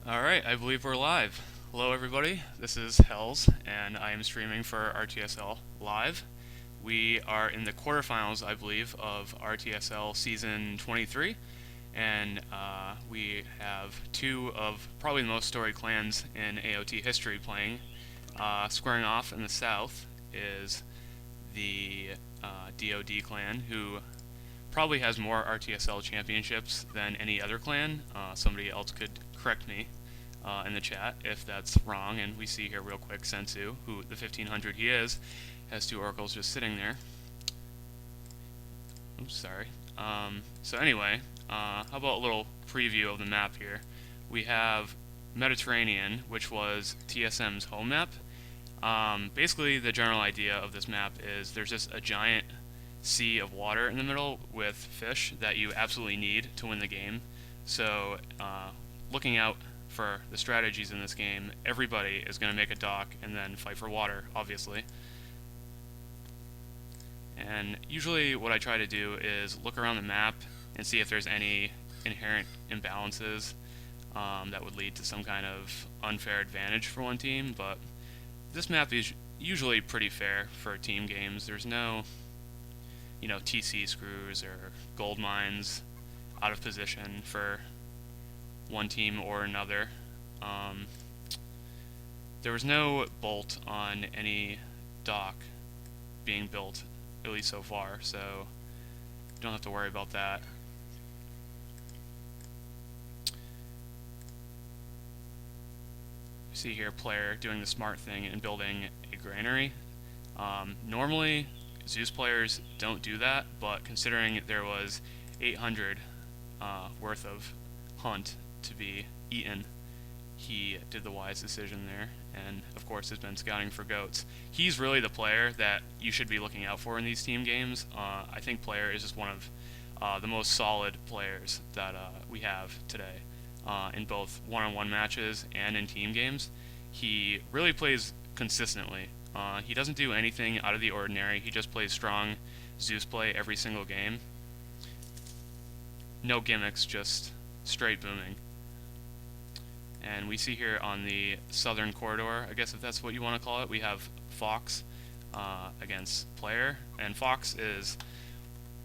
Alright, I believe we're live. Hello everybody, this is Hells, and I am streaming for RTSL Live. We are in the quarterfinals, I believe, of RTSL Season 23, and we have two of probably the most storied clans in AoT history playing. Squaring off in the south is the DoD clan, who probably has more RTSL championships than any other clan. Somebody else could correct me in the chat if that's wrong. And we see here real quick Sensu, who the 1500 he is, has two oracles just sitting there. Oops, sorry. So anyway, how about a little preview of the map here? We have Mediterranean, which was TSM's home map. Basically, the general idea of this map is there's just a giant sea of water in the middle with fish that you absolutely need to win the game. So, looking out for the strategies in this game, everybody is going to make a dock and then fight for water, obviously. And usually what I try to do is look around the map and see if there's any inherent imbalances that would lead to some kind of unfair advantage for one team, but this map is usually pretty fair for team games. There's no, TC screws or gold mines out of position for one team or another. There was no bolt on any dock being built, at least so far, so you don't have to worry about that. You see here player doing the smart thing and building a granary. Normally Zeus players don't do that, but considering there was 800 worth of hunt to be eaten, he did the wise decision there, and of course has been scouting for goats. He's really the player that you should be looking out for in these team games. I think player is just one of the most solid players that we have today in both one-on-one matches and in team games. He really plays consistently. He doesn't do anything out of the ordinary. He just plays strong Zeus play every single game. No gimmicks, just straight booming. And we see here on the southern corridor, I guess if that's what you want to call it, we have Fox against player. And Fox is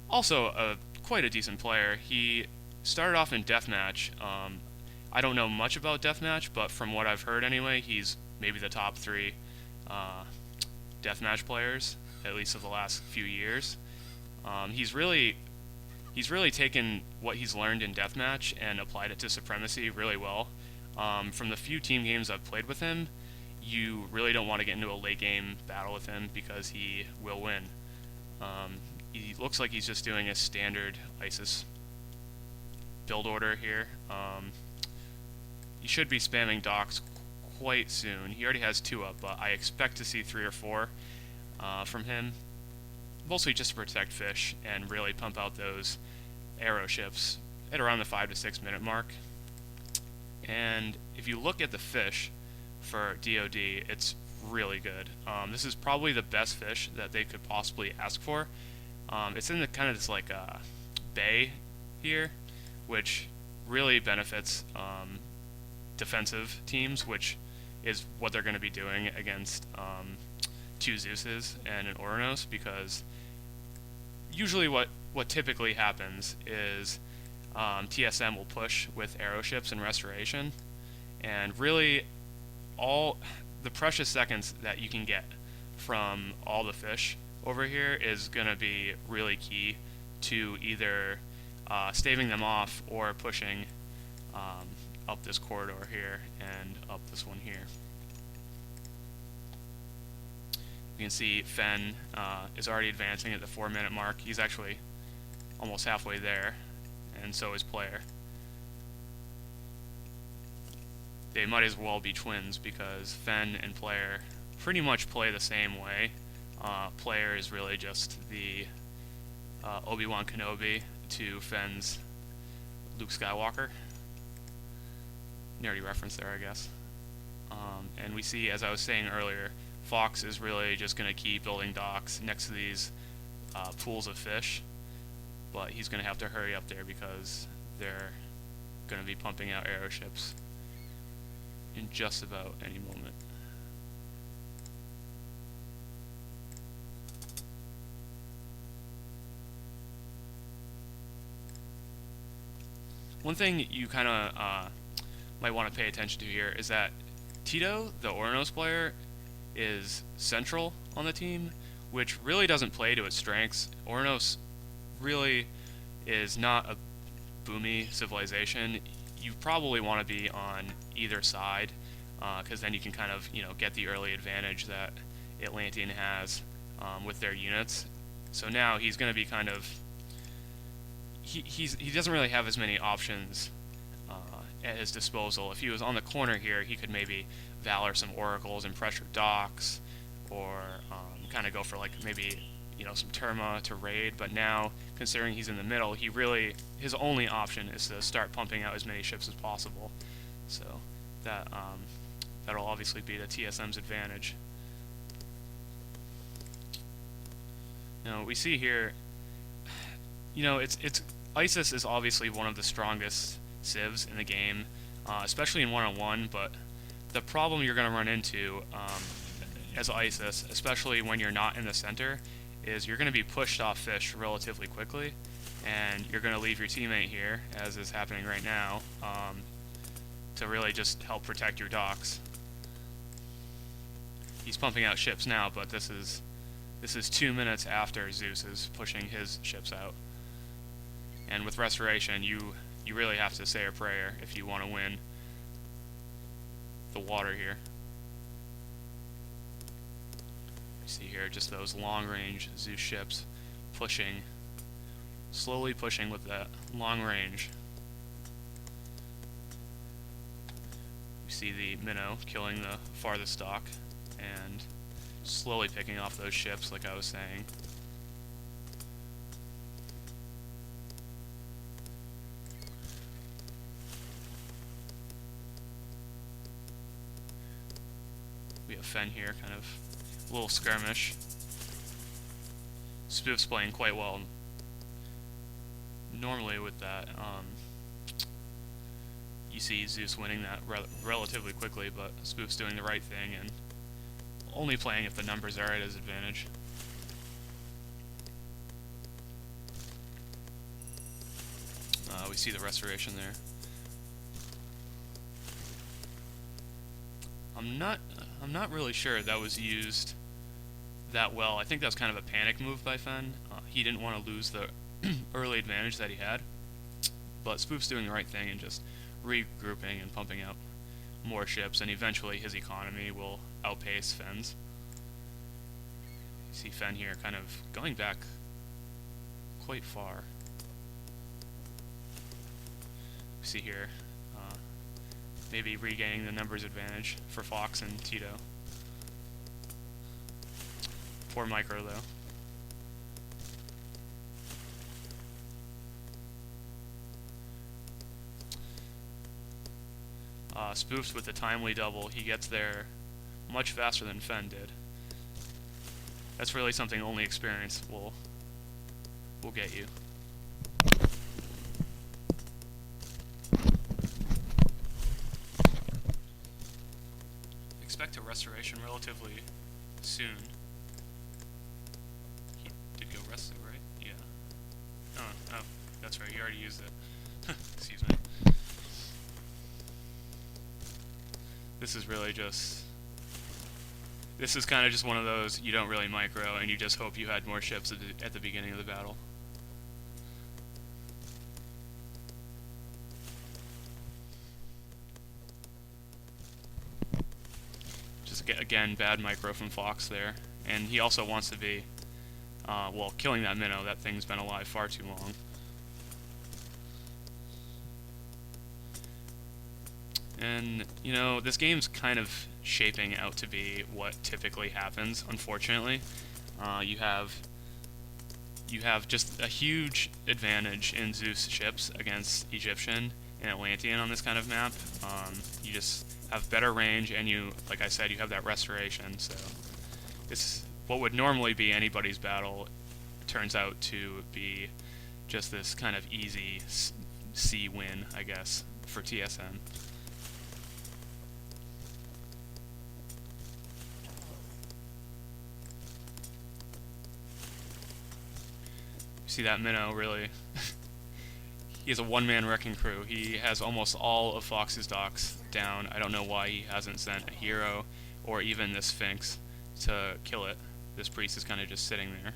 also quite a decent player. He started off in deathmatch. I don't know much about deathmatch, but from what I've heard anyway, he's maybe the top 3 deathmatch players, at least of the last few years. He's really taken what he's learned in deathmatch and applied it to supremacy really well. From the few team games I've played with him, you really don't want to get into a late game battle with him because he will win. He looks like he's just doing a standard ISIS build order here. He should be spamming docks quite soon. He already has 2 up, but I expect to see 3 or 4 from him. Mostly just to protect fish and really pump out those arrow ships at around the 5 to 6 minute mark. And if you look at the fish for DoD, it's really good. This is probably the best fish that they could possibly ask for. It's in the kind of this like bay here, which really benefits defensive teams, which is what they're going to be doing against 2 Zeuses and an Oranos, because usually what typically happens is TSM will push with arrow ships and restoration, and really all the precious seconds that you can get from all the fish over here is going to be really key to either staving them off or pushing up this corridor here and up this one here. You can see Fen is already advancing at the 4 minute mark. He's actually almost halfway there, and so is player. They might as well be twins because Fen and player pretty much play the same way. Player is really just the Obi-Wan Kenobi to Fen's Luke Skywalker. Nerdy reference there, I guess. And we see, as I was saying earlier, Fox is really just going to keep building docks next to these pools of fish, but he's going to have to hurry up there because they're going to be pumping out arrow ships in just about any moment. One thing you kind of might want to pay attention to here is that Tito, the Ornos player, is central on the team, which really doesn't play to its strengths. Ornos really is not a boomy civilization. You probably want to be on either side, because then you can kind of get the early advantage that Atlantean has with their units. So now he's going to be kind of he doesn't really have as many options at his disposal. If he was on the corner here, he could maybe valor some oracles and pressure docks, or kind of go for like maybe some Terma to raid. But now, considering he's in the middle, his only option is to start pumping out as many ships as possible. So that'll obviously be the TSM's advantage. Now we see here, it's ISIS is obviously one of the strongest civs in the game, especially in one-on-one. But the problem you're going to run into as ISIS, especially when you're not in the center, is you're going to be pushed off fish relatively quickly, and you're going to leave your teammate here, as is happening right now, to really just help protect your docks. He's pumping out ships now, but this is 2 minutes after Zeus is pushing his ships out. And with Restoration, you really have to say a prayer if you want to win the water here. You see here just those long-range Zeus ships slowly pushing with that long range. You see the minnow killing the farthest dock and slowly picking off those ships, like I was saying. We have Fen here, kind of a little skirmish. Spoof's playing quite well normally with that. You see Zeus winning that relatively quickly, but Spoof's doing the right thing and only playing if the numbers are at his advantage. We see the Restoration there. I'm not really sure that was used that well. I think that was kind of a panic move by Fen. He didn't want to lose the early advantage that he had, but Spoof's doing the right thing and just regrouping and pumping out more ships, and eventually his economy will outpace Fen's. You see Fen here kind of going back quite far. You see here maybe regaining the numbers advantage for Fox and Tito. Poor Micro though. Spoofs with the timely double, he gets there much faster than Fen did. That's really something only experience will get you. Expect a Restoration relatively soon. He did go rest it, right? Yeah. Oh, that's right, he already used it. Excuse me. This is really just... This is kind of just one of those, you don't really micro, and you just hope you had more ships at the beginning of the battle. Just, again, bad micro from Fox there. And he also wants to be, well, killing that minnow. That thing's been alive far too long. And, this game's kind of shaping out to be what typically happens, unfortunately. You have just a huge advantage in Zeus ships against Egyptian and Atlantean on this kind of map. You just have better range, and like I said, you have that Restoration, so what would normally be anybody's battle turns out to be just this kind of easy C win, I guess, for TSM. See that Minnow really. He has a one-man wrecking crew. He has almost all of Fox's docks down. I don't know why he hasn't sent a hero or even this Sphinx to kill it. This priest is kind of just sitting there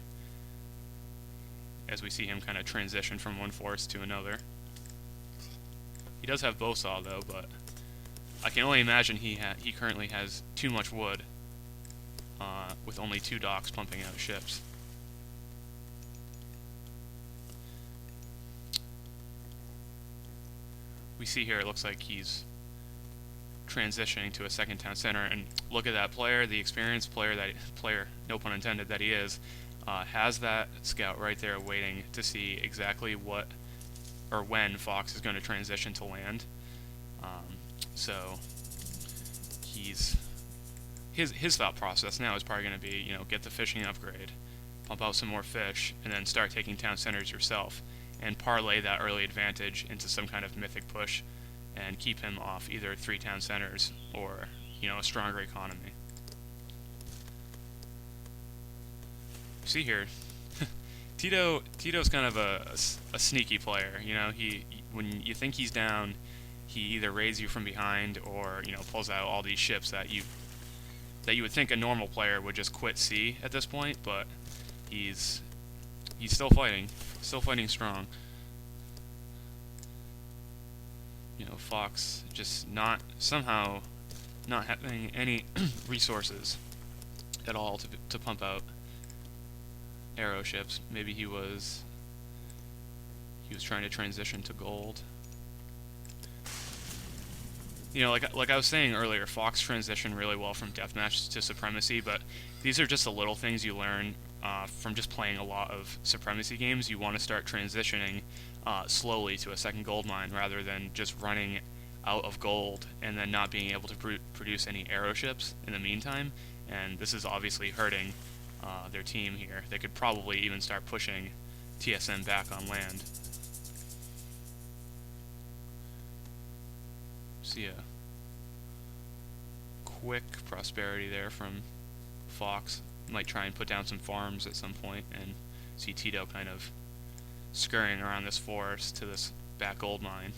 as we see him kind of transition from one force to another. He does have Bowsaw though, but I can only imagine he currently has too much wood with only 2 docks pumping out ships. We see here it looks like he's transitioning to a second town center, and look at that player, the experienced player, no pun intended, that he is, has that scout right there waiting to see exactly what or when Fox is going to transition to land. So his thought process now is probably going to be, get the fishing upgrade, pump out some more fish, and then start taking town centers yourself, and parlay that early advantage into some kind of mythic push, and keep him off either 3 town centers or, a stronger economy. See here, Tito's kind of a sneaky player. When you think he's down, he either raids you from behind or pulls out all these ships that you would think a normal player would just quit sea at this point, but he's still fighting strong. Fox just somehow not having any resources at all to pump out arrow ships. Maybe he was trying to transition to gold. Like I was saying earlier, Fox transitioned really well from deathmatch to supremacy, but these are just the little things you learn from just playing a lot of supremacy games. You want to start transitioning slowly to a second gold mine rather than just running out of gold and then not being able to produce any arrow ships in the meantime. And this is obviously hurting their team here. They could probably even start pushing TSM back on land. See a quick prosperity there from Fox. Might try and put down some farms at some point, and see Tito kind of scurrying around this forest to this back gold mine.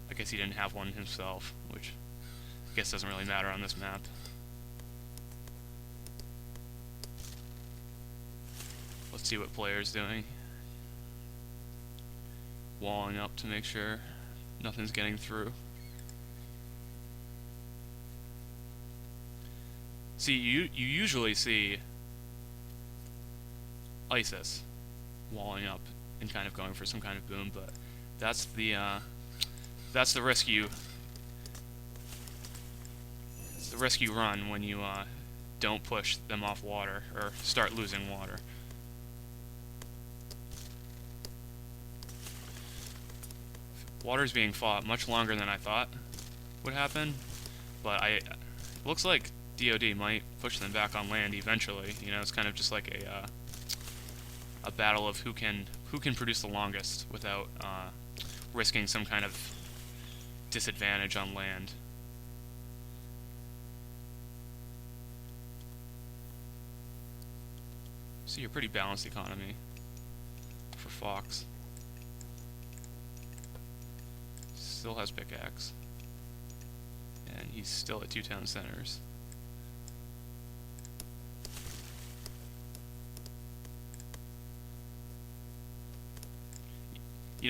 I guess he didn't have one himself, which I guess doesn't really matter on this map. Let's see what player's doing. Walling up to make sure nothing's getting through. See, you usually see ISIS walling up and kind of going for some kind of boom, but that's the risk you run when you don't push them off water or start losing water. Water's being fought much longer than I thought would happen, but it looks like DoD might push them back on land eventually. It's kind of just like a battle of who can produce the longest without risking some kind of disadvantage on land. See a pretty balanced economy for Fox. Still has pickaxe, and he's still at 2 town centers.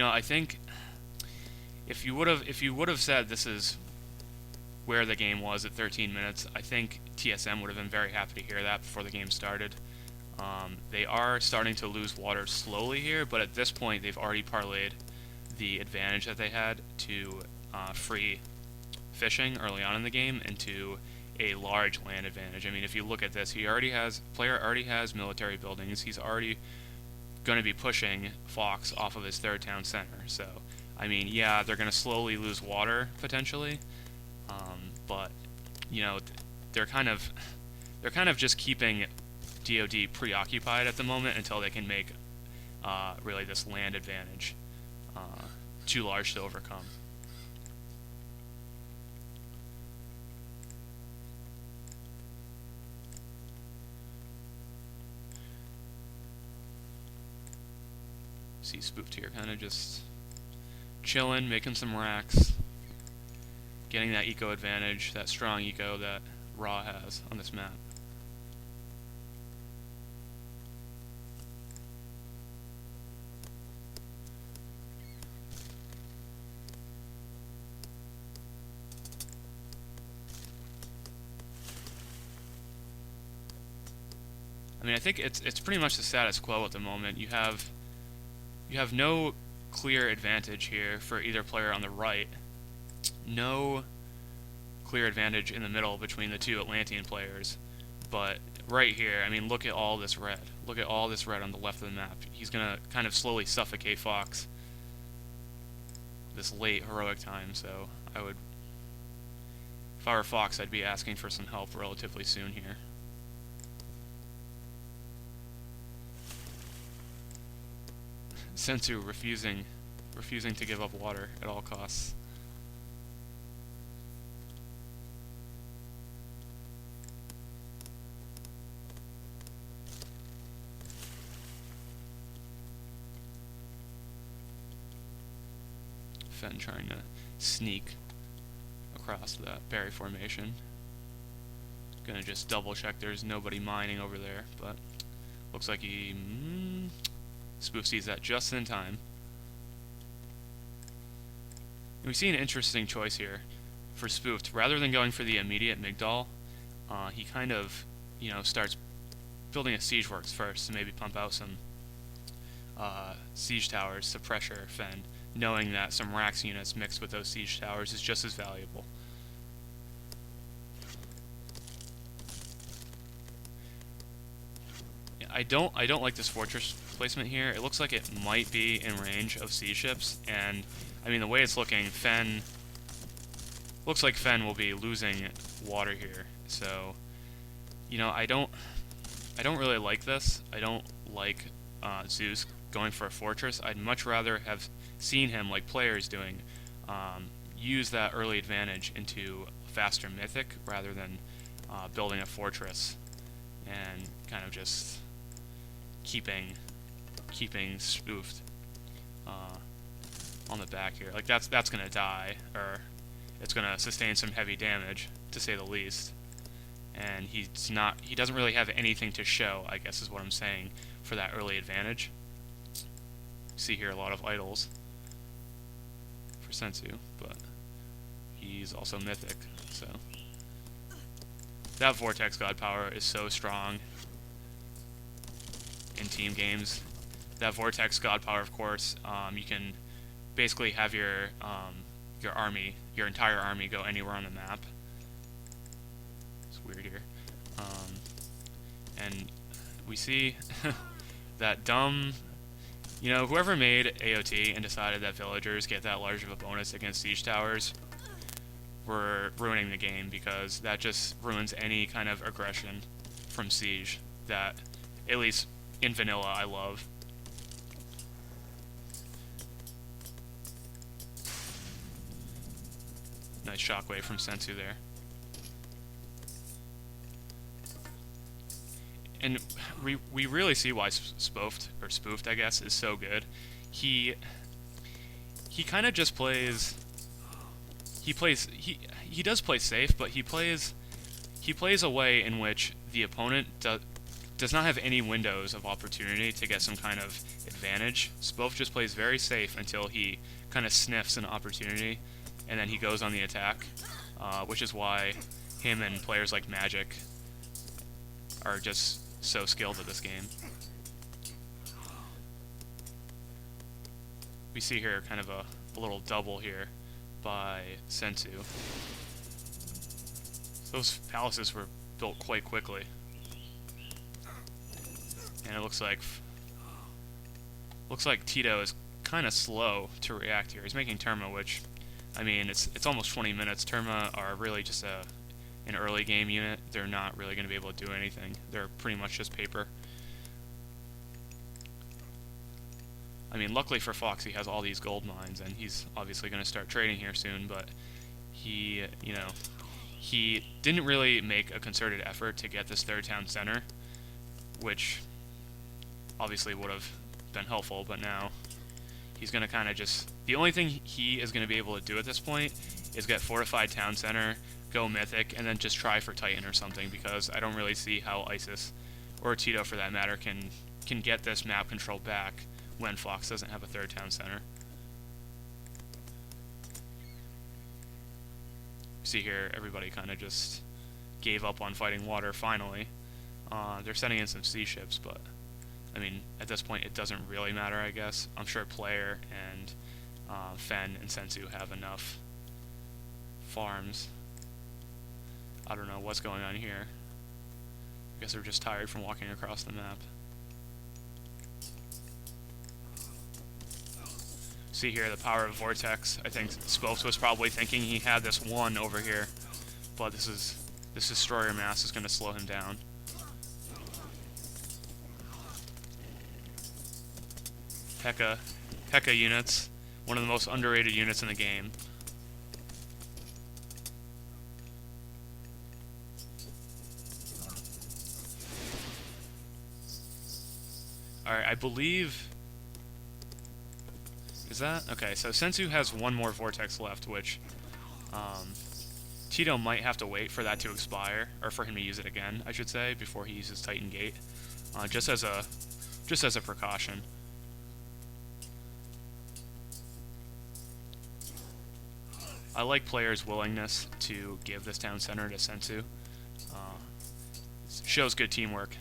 I think if you would have said this is where the game was at 13 minutes, I think TSM would have been very happy to hear that before the game started. They are starting to lose water slowly here, but at this point they've already parlayed the advantage that they had to free fishing early on in the game into a large land advantage. I mean, if you look at this, player already has military buildings. He's already going to be pushing Fox off of his 3rd town center. So, I mean, yeah, they're going to slowly lose water potentially, but they're kind of just keeping DoD preoccupied at the moment until they can make really this land advantage too large to overcome. See Spoofed here, kind of just chilling, making some racks, getting that eco advantage, that strong eco that Raw has on this map. I mean, I think it's pretty much the status quo at the moment. You have no clear advantage here for either player on the right. No clear advantage in the middle between the two Atlantean players. But right here, I mean, look at all this red. Look at all this red on the left of the map. He's gonna kind of slowly suffocate Fox this late heroic time, so I would, if I were Fox, I'd be asking for some help relatively soon here. Sensu refusing to give up water at all costs. Fen trying to sneak across that berry formation. Gonna just double check there's nobody mining over there, but looks like he Spoof sees that just in time. And we see an interesting choice here for Spoofed. Rather than going for the immediate Migdal, he kind of, starts building a siege works first to maybe pump out some siege towers to pressure Fen, knowing that some Rax units mixed with those siege towers is just as valuable. I don't like this fortress placement here. It looks like it might be in range of siege ships, and I mean the way it's looking, looks like Fen will be losing water here. So, I don't really like this. I don't like Zeus going for a fortress. I'd much rather have seen him, like players doing, use that early advantage into a faster mythic rather than building a fortress and kind of just keeping Spoofed on the back here. Like that's gonna die, or it's gonna sustain some heavy damage, to say the least. And he doesn't really have anything to show, I guess is what I'm saying, for that early advantage. See here a lot of idols for Sensu, but he's also mythic, so that Vortex God power is so strong in team games. That Vortex God power, of course, you can basically have your army, your entire army, go anywhere on the map. It's weird here, and we see that dumb, whoever made AoT and decided that villagers get that large of a bonus against siege towers were ruining the game, because that just ruins any kind of aggression from siege that, at least in vanilla, I love. Nice shockwave from Sensu there. And we really see why Spoofed, I guess, is so good. He kind of just plays. He does play safe, but he plays a way in which the opponent does not have any windows of opportunity to get some kind of advantage. Spoofed just plays very safe until he kind of sniffs an opportunity, and then he goes on the attack, which is why him and players like Magic are just so skilled at this game. We see here kind of a little double here by Sensu. Those palaces were built quite quickly, and it looks like Tito is kind of slow to react here. He's making Terma, which, I mean, it's almost 20 minutes. Terma are really just an early game unit. They're not really going to be able to do anything. They're pretty much just paper. I mean, luckily for Fox, he has all these gold mines, and he's obviously going to start trading here soon, but he didn't really make a concerted effort to get this third town center, which obviously would have been helpful, but now he's going to kind of just... The only thing he is going to be able to do at this point is get Fortified Town Center, go Mythic, and then just try for Titan or something, because I don't really see how ISIS, or Tito for that matter, can get this map control back when Fox doesn't have a third town center. See here, everybody kind of just gave up on fighting water finally. They're sending in some sea ships, but I mean, at this point it doesn't really matter, I guess. I'm sure Player and Fen and Sensu have enough farms. I don't know what's going on here. I guess they're just tired from walking across the map. See here, the power of Vortex. I think Spokes was probably thinking he had this one over here, but this destroyer mass is going to slow him down. P.E.K.K.A. units, one of the most underrated units in the game. Alright, I believe... Is that? Okay, so Sensu has one more Vortex left, which Tito might have to wait for that to expire, or for him to use it again, I should say, before he uses Titan Gate, just as a precaution. I like players' willingness to give this town center to Sensu. Shows good teamwork.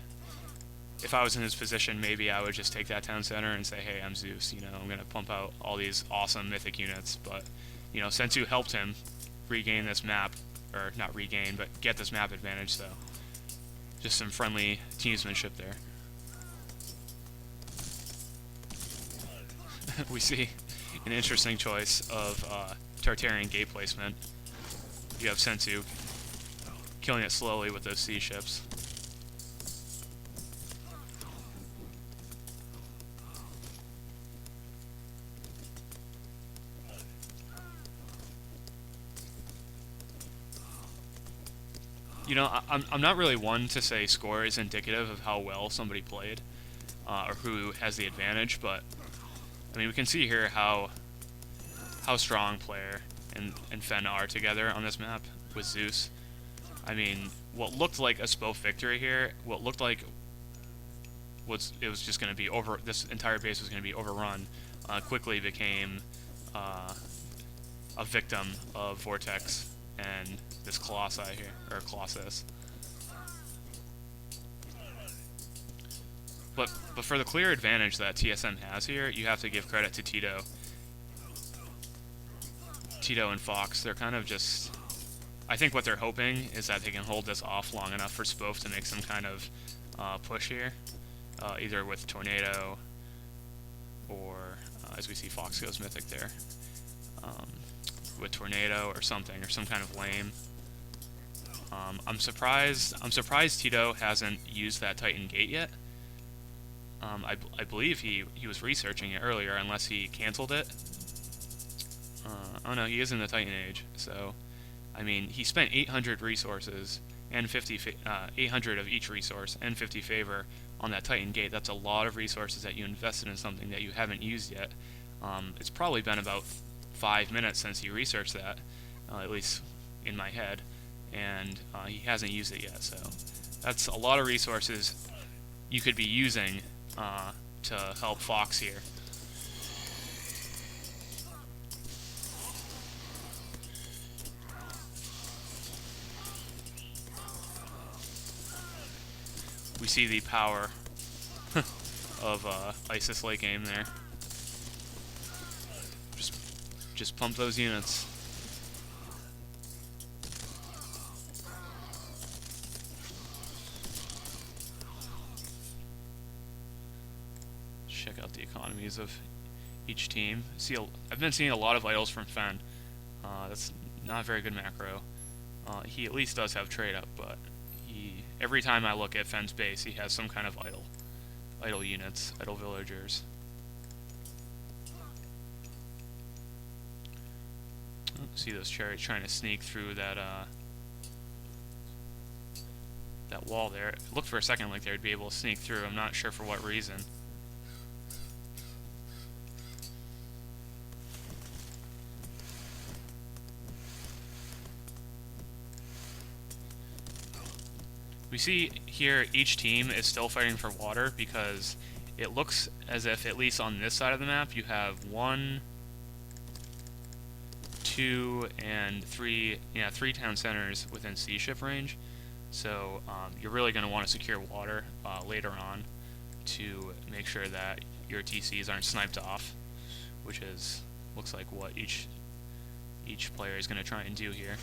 If I was in his position, maybe I would just take that town center and say, hey, I'm Zeus, you know, I'm going to pump out all these awesome mythic units. But, you know, Sensu helped him regain this map, or not regain, but get this map advantage, so just some friendly teamsmanship there. We see an interesting choice of Tartarian gate placement. You have Sensu killing it slowly with those sea ships. You know, I'm not really one to say score is indicative of how well somebody played, or who has the advantage, but I mean, we can see here how strong Player and Fen are together on this map with Zeus. I mean, what looked like a Spof victory here, what looked like it was just going to be over, this entire base was going to be overrun, quickly became a victim of Vortex and this Colossi here, or Colossus. But for the clear advantage that TSM has here, you have to give credit to Tito. Tito and Fox, they're kind of just... I think what they're hoping is that they can hold this off long enough for Spof to make some kind of push here, either with Tornado or, as we see Fox goes Mythic there, with Tornado or something, or some kind of lame. I'm surprised Tito hasn't used that Titan Gate yet. I believe he was researching it earlier, unless he canceled it. Oh no, he is in the Titan Age, so I mean, he spent 800 resources and 800 of each resource and 50 favor on that Titan Gate. That's a lot of resources that you invested in something that you haven't used yet. It's probably been about 5 minutes since he researched that, at least in my head, and he hasn't used it yet, so that's a lot of resources you could be using to help Fox here. We see the power of ISIS late game there. Just pump those units. Check out the economies of each team. I've been seeing a lot of idols from Fen. That's not a very good macro. He at least does have trade up, but every time I look at Fen's base, he has some kind of idle units, idle villagers. See those chariots trying to sneak through that wall there. It looked for a second like they would be able to sneak through. I'm not sure for what reason. We see here each team is still fighting for water because it looks as if, at least on this side of the map, you have 1, 2, and 3, yeah, 3 town centers within sea ship range. So you're really going to want to secure water later on to make sure that your TCs aren't sniped off, which is looks like what each player is going to try and do here.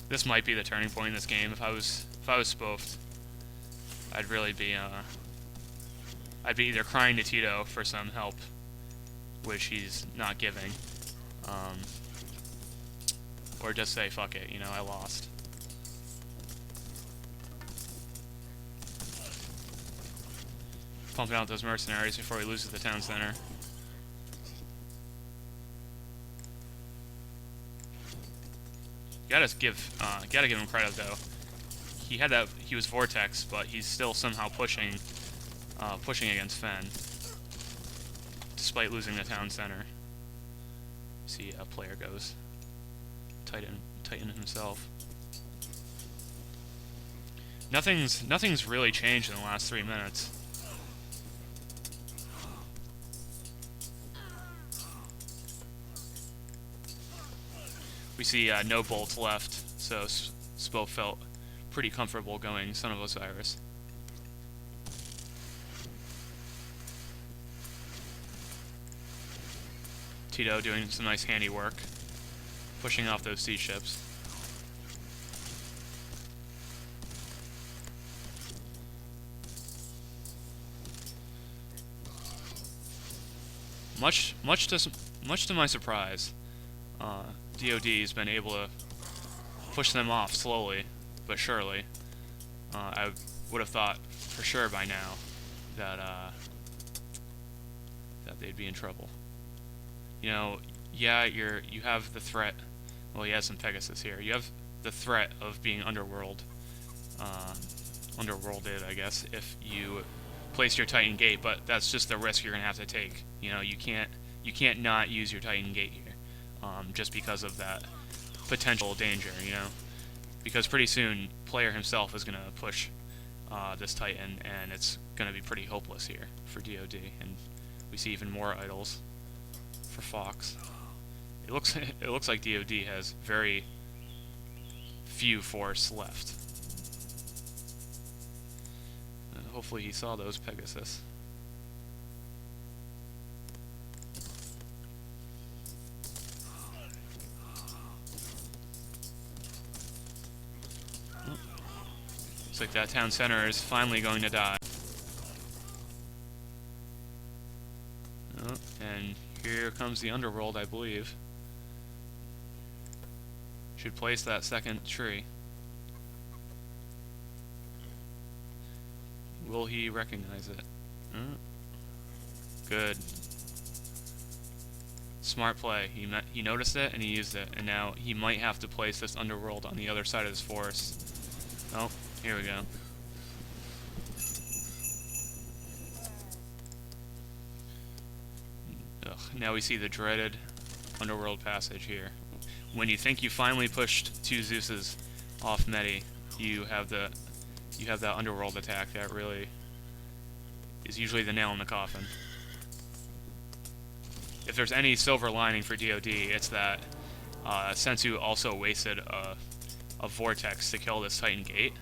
This might be the turning point in this game. If I was spoofed, I'd really be either crying to Tito for some help, which he's not giving, or just say fuck it, you know, I lost. Pumping out those mercenaries before he loses the town center. Gotta give him credit though. He was Vortex, but he's still somehow pushing against Fen, despite losing the town center. See, a player goes Titan himself. Nothing's really changed in the last 3 minutes. We see no bolts left, so Spo felt pretty comfortable going Son of Osiris. Tito doing some nice handiwork, pushing off those sea ships. Much to my surprise, DoD has been able to push them off slowly, but surely. I would have thought for sure by now that they'd be in trouble. You know, yeah, you have the threat. Well, he has some Pegasus here. You have the threat of being underworlded, I guess, if you place your Titan Gate. But that's just the risk you're gonna have to take. You know, you can't not use your Titan Gate here, just because of that potential danger. You know, because pretty soon player himself is gonna push this Titan, and it's gonna be pretty hopeless here for DoD. And we see even more idols for Fox. It looks like DoD has very few force left. Hopefully he saw those Pegasus. Looks like that town center is finally going to die. Oh, and here comes the underworld, I believe. Should place that second tree. Will he recognize it? Good. Smart play. He noticed it and he used it, and now he might have to place this underworld on the other side of this forest. Oh, here we go. Ugh, now we see the dreaded underworld passage here. When you think you finally pushed 2 Zeuses off Medi, you have that underworld attack that really is usually the nail in the coffin. If there's any silver lining for DoD, it's that Sensu also wasted a Vortex to kill this Titan Gate.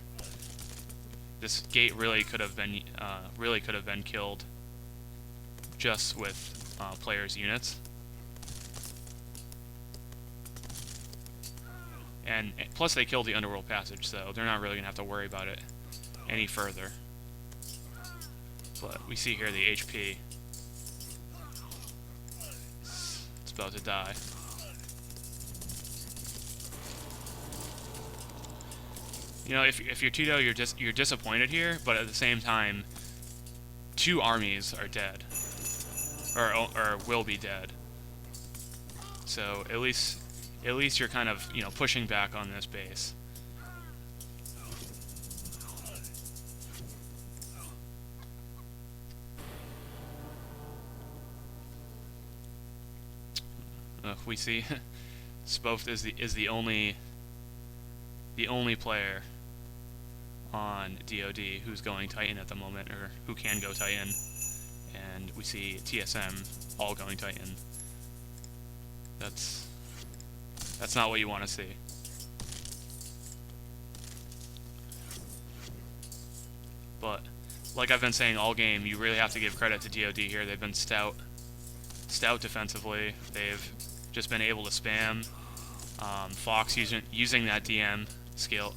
This gate really could have been killed just with players' units. And plus they killed the underworld passage, so they're not really going to have to worry about it any further. But we see here the HP. It's about to die. You know, if you're Tito, you're disappointed here, but at the same time, 2 armies are dead, or will be dead. So at least you're kind of, you know, pushing back on this base. we see Spoft is the only player on DoD who's going Titan at the moment, or who can go Titan, and we see TSM all going Titan. That's not what you want to see. But like I've been saying all game, you really have to give credit to DoD here. They've been stout defensively. They've just been able to spam. Fox using that DM skill,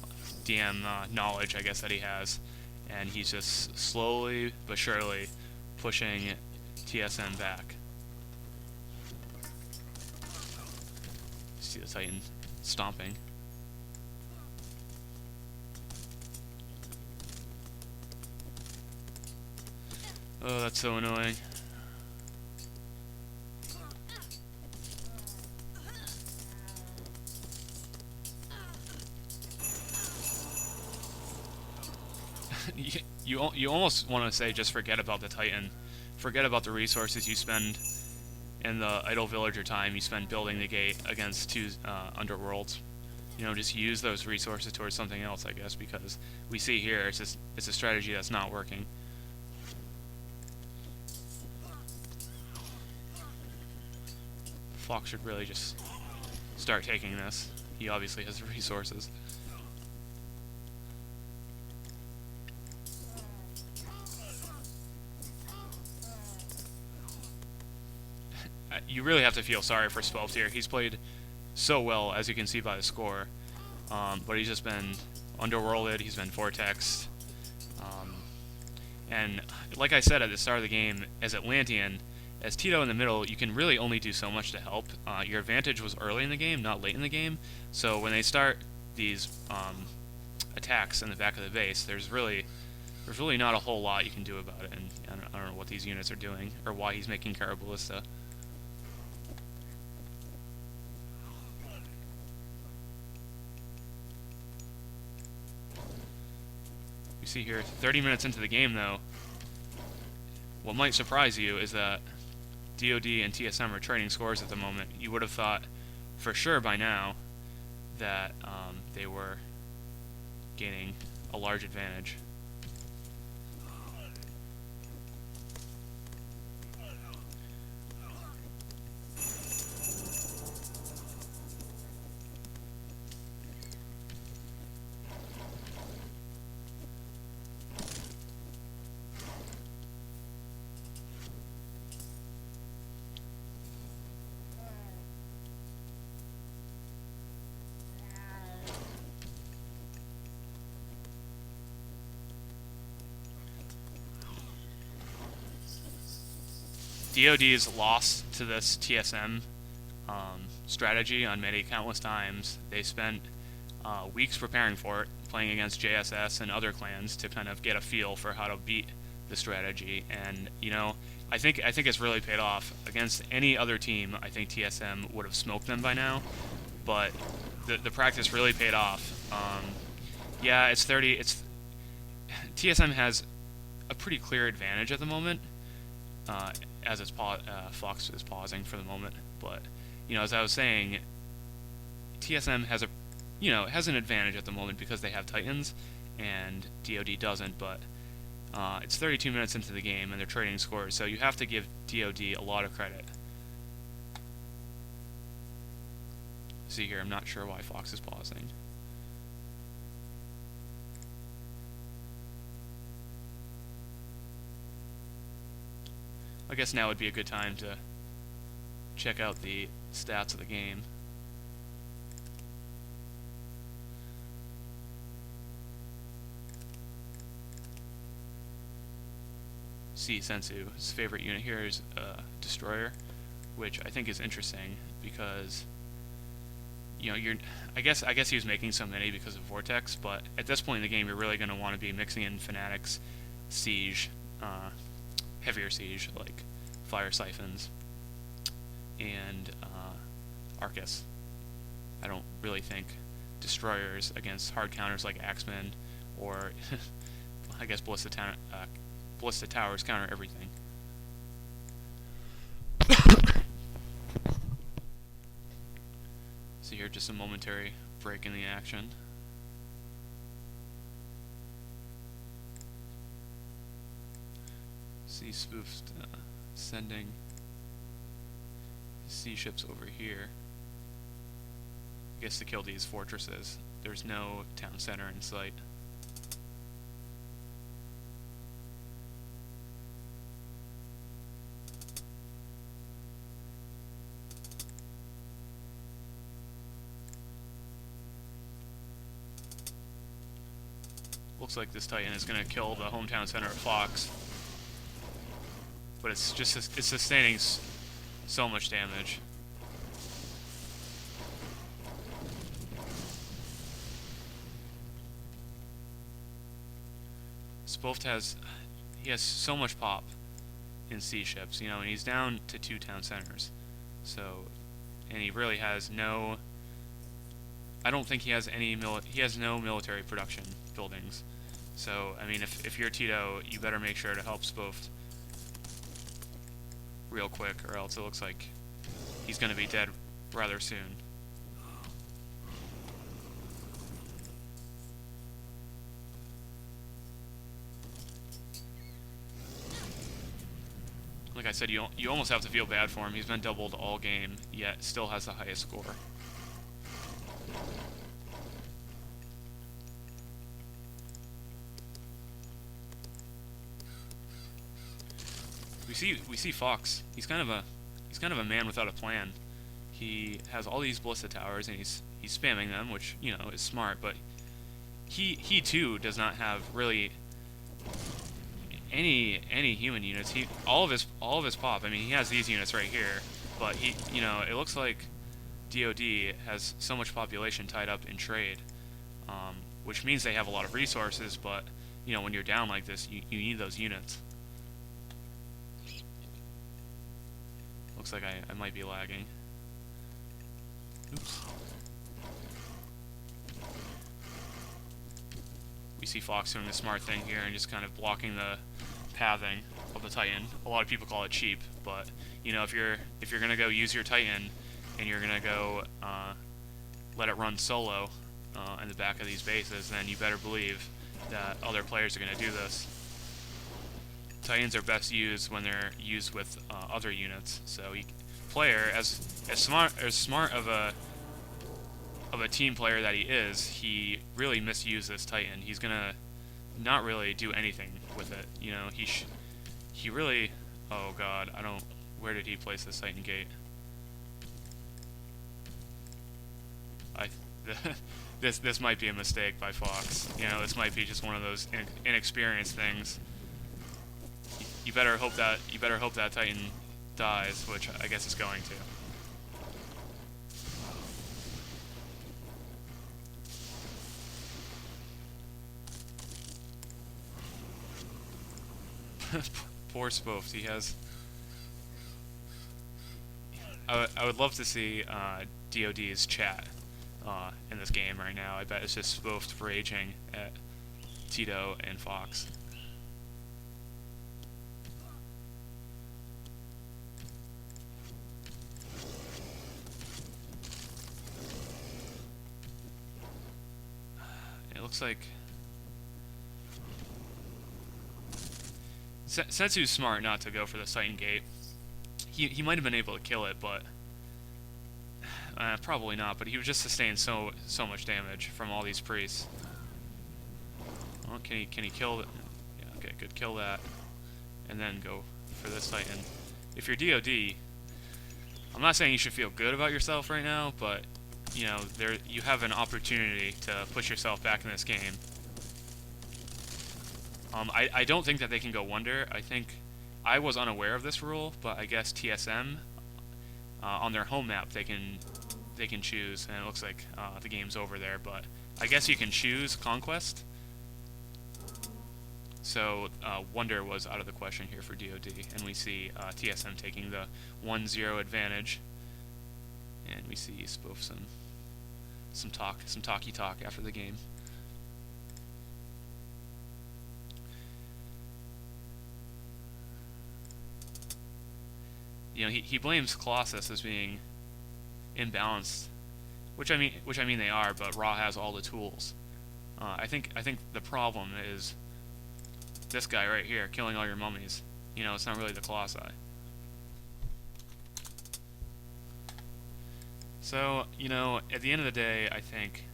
knowledge, I guess, that he has, and he's just slowly but surely pushing TSM back. See the Titan stomping. Oh, that's so annoying. You almost want to say just forget about the Titan. Forget about the resources you spend in the idle villager time you spend building the gate against two underworlds. You know, just use those resources towards something else, I guess, because we see here it's a strategy that's not working. Fox should really just start taking this. He obviously has the resources. You really have to feel sorry for Spoft here. He's played so well, as you can see by the score, but he's just been underworlded, he's been vortexed, and like I said at the start of the game, as Atlantean, as Tito in the middle, you can really only do so much to help. Your advantage was early in the game, not late in the game, so when they start these attacks in the back of the base, there's really not a whole lot you can do about it, and I don't know what these units are doing, or why he's making Caraballista. You see here, 30 minutes into the game though, what might surprise you is that DoD and TSM are trading scores at the moment. You would have thought for sure by now that they were gaining a large advantage. DoD's lost to this TSM strategy on Midi countless times. They spent weeks preparing for it, playing against JSS and other clans to kind of get a feel for how to beat the strategy. And you know, I think it's really paid off. Against any other team, I think TSM would have smoked them by now. But the practice really paid off. Yeah, it's 30. TSM has a pretty clear advantage at the moment. As Fox is pausing for the moment, but you know, as I was saying, TSM has an advantage at the moment because they have Titans, and DoD doesn't. But it's 32 minutes into the game, and they're trading scores, so you have to give DoD a lot of credit. See here, I'm not sure why Fox is pausing. I guess now would be a good time to check out the stats of the game. See Sensu, his favorite unit here is Destroyer, which I think is interesting because, you know, I guess he was making so many because of Vortex, but at this point in the game you're really going to want to be mixing in Fanatics, Siege, heavier siege like Fire Siphons, and Arcus. I don't really think Destroyers against hard counters like Axemen or I guess Ballista Towers counter everything. So here, just a momentary break in the action. See spoofed sending sea ships over here. I guess to kill these fortresses. There's no town center in sight. Looks like this Titan is going to kill the hometown center of Fox. But it's sustaining so much damage. Spoofed has so much pop in sea ships, you know, and he's down to 2 town centers. So, and he really has no. I don't think he has any he has no military production buildings. So, I mean, if you're Tito, you better make sure to help Spoofed real quick, or else it looks like he's going to be dead rather soon. Like I said, you almost have to feel bad for him. He's been doubled all game, yet still has the highest score. We see Fox. He's kind of a man without a plan. He has all these ballista towers and he's spamming them, which, you know, is smart, but he too does not have really any human units. All of his pop. I mean, he has these units right here, but you know, it looks like DoD has so much population tied up in trade, which means they have a lot of resources, but you know, when you're down like this, you need those units. Looks like I might be lagging. Oops. We see Fox doing the smart thing here and just kind of blocking the pathing of the Titan. A lot of people call it cheap, but you know, if you're gonna go use your Titan and you're gonna go let it run solo in the back of these bases, then you better believe that other players are gonna do this. Titans are best used when they're used with other units. So player, as smart of a team player that he really misused this Titan. He's gonna not really do anything with it. You know, he really. Oh God, where did he place this Titan gate? This might be a mistake by Fox. You know, this might be just one of those inexperienced things. You better hope that Titan dies, which I guess it's going to. Poor Spoofed. He has. I would love to see DoD's chat in this game right now. I bet it's just Spoofed raging at Tito and Fox. It looks like Setsu's smart not to go for the Titan gate. He might have been able to kill it, but probably not. But he would just sustain so much damage from all these priests. Oh, can he kill it? Yeah, okay, good. Kill that, and then go for this Titan. If you're DoD, I'm not saying you should feel good about yourself right now, but you know, you have an opportunity to push yourself back in this game. I don't think that they can go Wonder. I think I was unaware of this rule, but I guess TSM on their home map they can choose, and it looks like the game's over there. But I guess you can choose Conquest. So Wonder was out of the question here for DoD, and we see TSM taking the 1-0 advantage, and we see Spoof some talky talk after the game. You know, he blames Colossus as being imbalanced which I mean they are, but Raw has all the tools. I think the problem is this guy right here killing all your mummies. You know, it's not really the Colossi. So, you know, at the end of the day, I think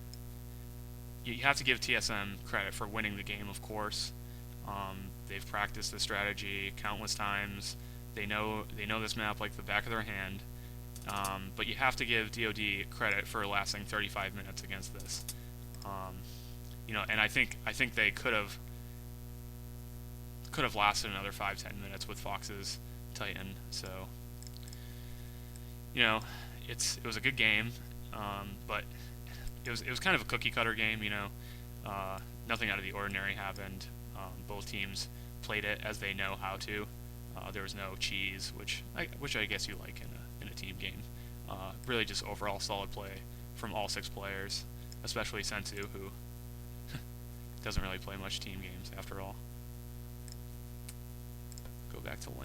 you have to give TSM credit for winning the game, of course. They've practiced the strategy countless times. They know this map like the back of their hand. But you have to give DoD credit for lasting 35 minutes against this. You know, and I think they could have lasted another 5-10 minutes with Fox's Titan. So, you know, it was a good game, but it was kind of a cookie cutter game. You know, nothing out of the ordinary happened. Both teams played it as they know how to. There was no cheese, which I guess you like in a team game. Really, just overall solid play from all 6 players, especially Sensu, who doesn't really play much team games after all. Go back to lane.